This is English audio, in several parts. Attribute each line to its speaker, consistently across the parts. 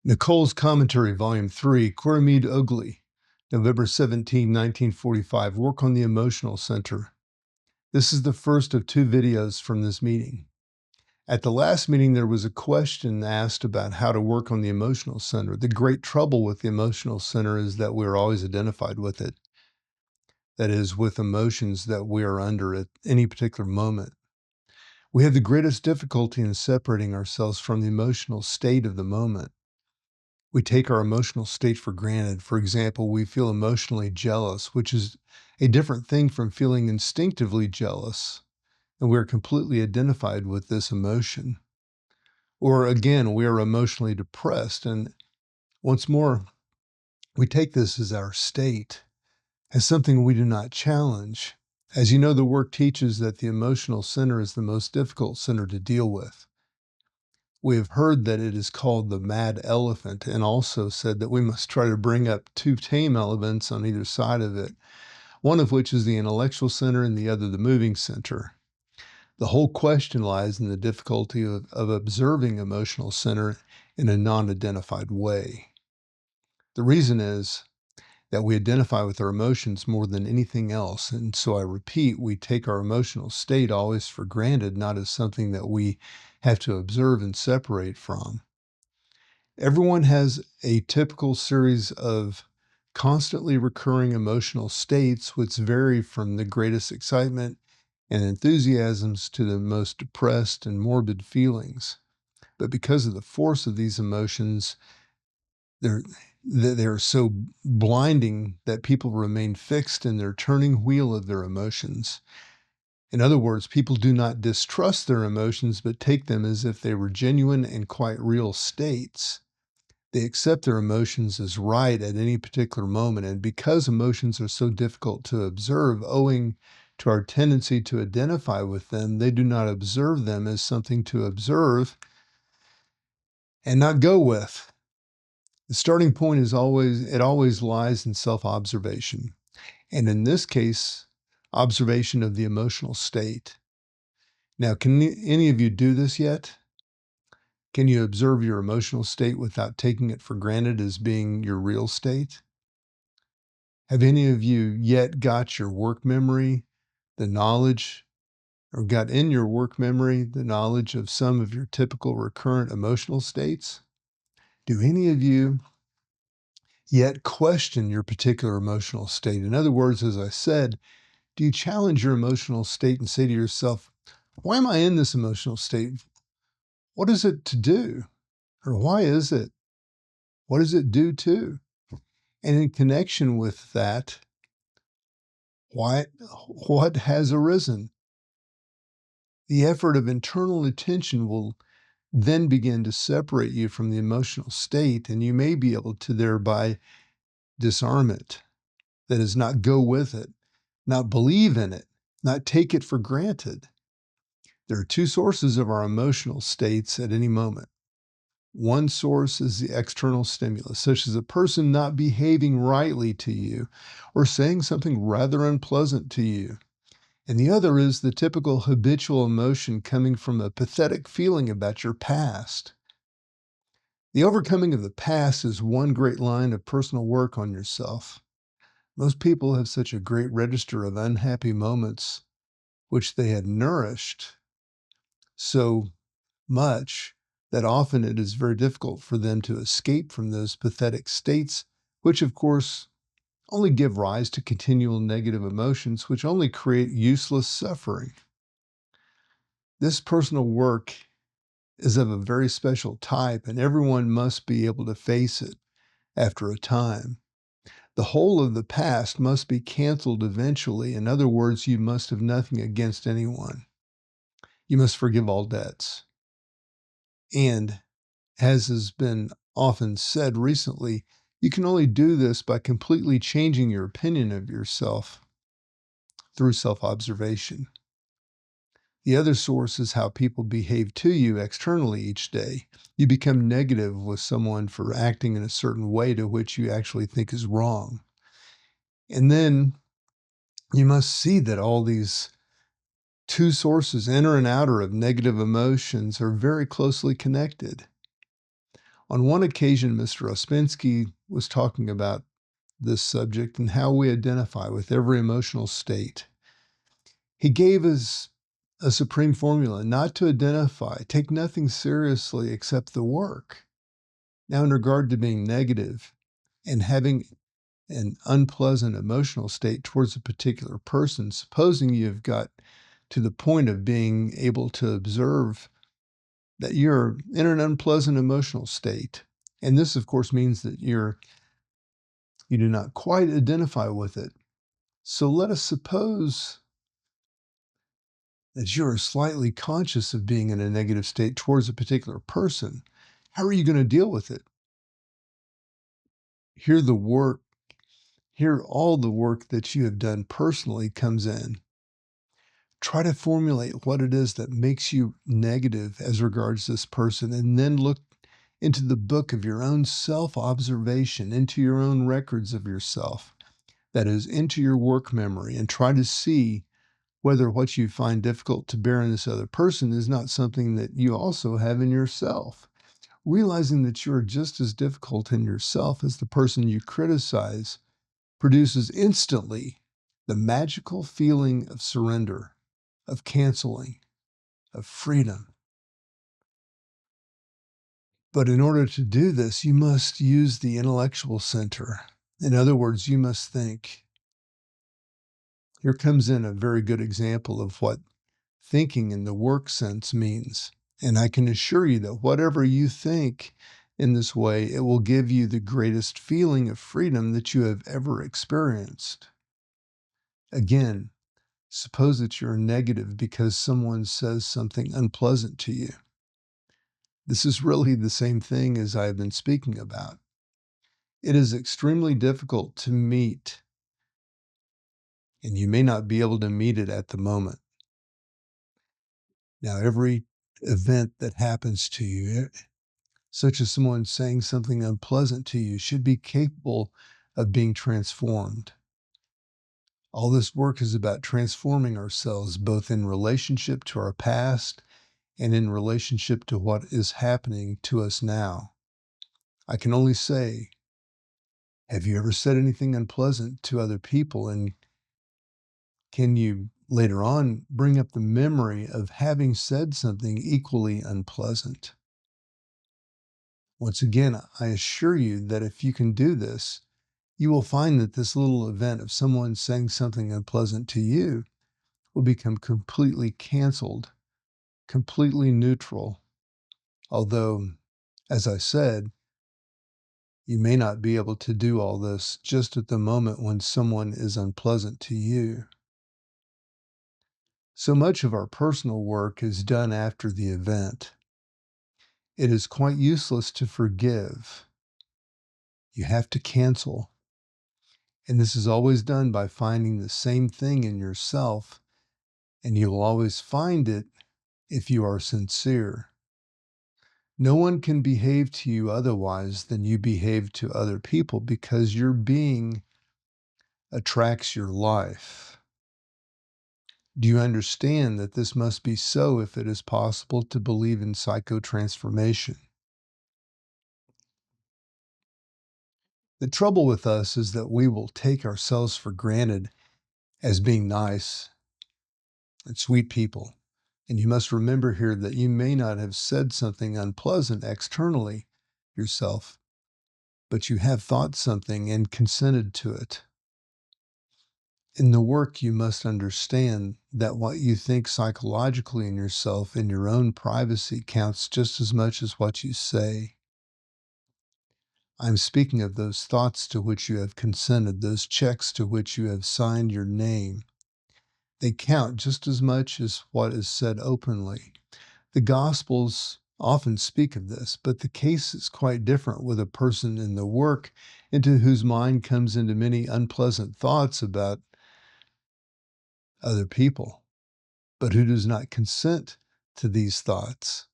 Speaker 1: Nicol's Commentary, Volume 3, Quermid Ugly, November 17, 1945, Work on the Emotional Center. This is the first of 2 videos from this meeting. At the last meeting, there was a question asked about how to work on the emotional center. The great trouble with the emotional center is that we're always identified with it. That is, with emotions that we are under at any particular moment. We have the greatest difficulty in separating ourselves from the emotional state of the moment. We take our emotional state for granted. For example, we feel emotionally jealous, which is a different thing from feeling instinctively jealous, and we're completely identified with this emotion. Or again, we are emotionally depressed, and once more, we take this as our state, as something we do not challenge. As you know, the work teaches that the emotional center is the most difficult center to deal with. We have heard that it is called the mad elephant, and also said that we must try to bring up 2 tame elements on either side of it, one of which is the intellectual center and the other the moving center. The whole question lies in the difficulty of observing emotional center in a non-identified way. The reason is that we identify with our emotions more than anything else, and so I repeat, we take our emotional state always for granted, not as something that we have to observe and separate from. Everyone has a typical series of constantly recurring emotional states which vary from the greatest excitement and enthusiasms to the most depressed and morbid feelings. But because of the force of these emotions, they're so blinding that people remain fixed in their turning wheel of their emotions. In other words, people do not distrust their emotions, but take them as if they were genuine and quite real states. They accept their emotions as right at any particular moment, and because emotions are so difficult to observe, owing to our tendency to identify with them, they do not observe them as something to observe and not go with. The starting point is always lies in self-observation, and in this case, observation of the emotional state. Now, can any of you do this yet? Can you observe your emotional state without taking it for granted as being your real state? Have any of you yet got your work memory, the knowledge, or got in your work memory the knowledge of some of your typical recurrent emotional states? Do any of you yet question your particular emotional state? In other words, as I said, do you challenge your emotional state and say to yourself, why am I in this emotional state? What is it to do? Or why is it? What does it do to? And in connection with that, what has arisen? The effort of internal attention will then begin to separate you from the emotional state, and you may be able to thereby disarm it. That is, not go with it, not believe in it, not take it for granted. There are 2 sources of our emotional states at any moment. One source is the external stimulus, such as a person not behaving rightly to you or saying something rather unpleasant to you. And the other is the typical habitual emotion coming from a pathetic feeling about your past. The overcoming of the past is one great line of personal work on yourself. Most people have such a great register of unhappy moments which they had nourished so much that often it is very difficult for them to escape from those pathetic states, which of course only give rise to continual negative emotions, which only create useless suffering. This personal work is of a very special type, and everyone must be able to face it after a time. The whole of the past must be canceled eventually. In other words, you must have nothing against anyone. You must forgive all debts. And as has been often said recently, you can only do this by completely changing your opinion of yourself through self-observation. The other source is how people behave to you externally each day. You become negative with someone for acting in a certain way to which you actually think is wrong. And then you must see that all these 2 sources, inner and outer, of negative emotions are very closely connected. On one occasion, Mr. Ospensky was talking about this subject and how we identify with every emotional state. He gave us a supreme formula: not to identify, take nothing seriously except the work. Now, in regard to being negative and having an unpleasant emotional state towards a particular person, supposing you've got to the point of being able to observe that you're in an unpleasant emotional state. And this, of course, means that you do not quite identify with it. So let us suppose that you are slightly conscious of being in a negative state towards a particular person. How are you going to deal with it? Here all the work that you have done personally comes in. Try to formulate what it is that makes you negative as regards this person, and then look into the book of your own self-observation, into your own records of yourself, that is, into your work memory, and try to see whether what you find difficult to bear in this other person is not something that you also have in yourself. Realizing that you are just as difficult in yourself as the person you criticize produces instantly the magical feeling of surrender, of canceling, of freedom. But in order to do this, you must use the intellectual center. In other words, you must think. Here comes in a very good example of what thinking in the work sense means. And I can assure you that whatever you think in this way, it will give you the greatest feeling of freedom that you have ever experienced. Again, suppose that you're negative because someone says something unpleasant to you. This is really the same thing as I've been speaking about. It is extremely difficult to meet, and you may not be able to meet it at the moment. Now, every event that happens to you, such as someone saying something unpleasant to you, should be capable of being transformed. All this work is about transforming ourselves, both in relationship to our past and in relationship to what is happening to us now. I can only say, have you ever said anything unpleasant to other people? And can you later on bring up the memory of having said something equally unpleasant? Once again, I assure you that if you can do this, you will find that this little event of someone saying something unpleasant to you will become completely canceled, completely neutral. Although, as I said, you may not be able to do all this just at the moment when someone is unpleasant to you. So much of our personal work is done after the event. It is quite useless to forgive. You have to cancel. And this is always done by finding the same thing in yourself, and you will always find it if you are sincere. No one can behave to you otherwise than you behave to other people, because your being attracts your life. Do you understand that this must be so if it is possible to believe in psychotransformation? The trouble with us is that we will take ourselves for granted as being nice and sweet people. And you must remember here that you may not have said something unpleasant externally yourself, but you have thought something and consented to it. In the work, you must understand that what you think psychologically in yourself in your own privacy counts just as much as what you say. I'm speaking of those thoughts to which you have consented, those checks to which you have signed your name. They count just as much as what is said openly. The Gospels often speak of this, but the case is quite different with a person in the work into whose mind comes into many unpleasant thoughts about other people, but who does not consent to these thoughts.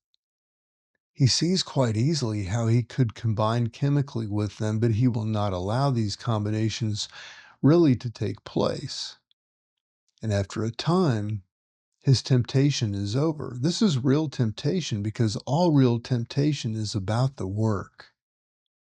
Speaker 1: He sees quite easily how he could combine chemically with them, but he will not allow these combinations really to take place. And after a time, his temptation is over. This is real temptation because all real temptation is about the work.